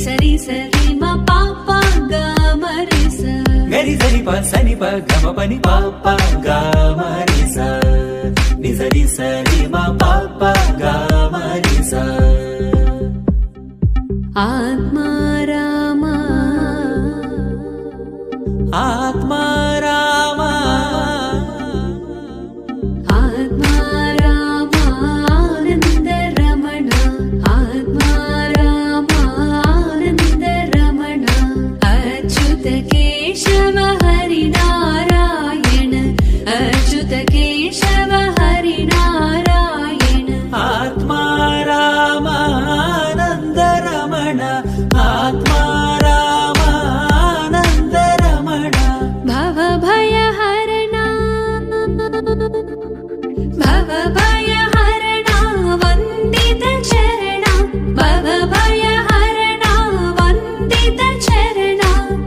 సరి సరి మా పాప గమరిస గరి సరి ప సని ప గమ పని పాప గమరిస ని సరి సరి మా పాప గమరిస ఆత్మా రామా ఆత్మా రామా ఆత్మా రామా ఆనంద రమణ ఆత్మా రామా ఆనంద రమణ అచ్యుత కేశవ హరి నారాయణ అచ్యుత కేశవ హరి నారాయణ ఆత్మా రామా ఆనంద రమణ ఆత్మా రామా ఆనంద రమణ భవ భయ హరణ భవ భయ హరణ వందిత చరణ భవ భయ హరణ వందిత చరణ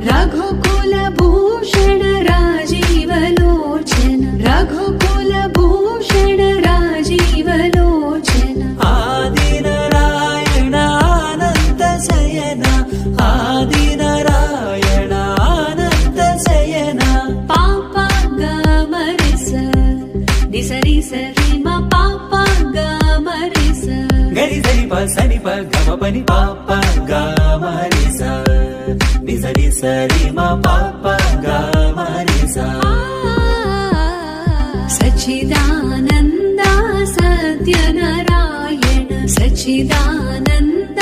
రఘుకుల భూషణ రాజీవ లోచన రఘుకుల భూషణ రాజీవ లోచన ఆది నారాయణ ఆనంద శయన ఆది నారాయణ ఆనంద శయన పాప గమరిస దిసరి సరి మా పాప గమరిస గరి సరి ప సని ప గమ పని పాప గమరిస ని సరి సరి మా పాప గమరిస సచ్చిదానంద సత్య నారాయణ సచ్చిదానంద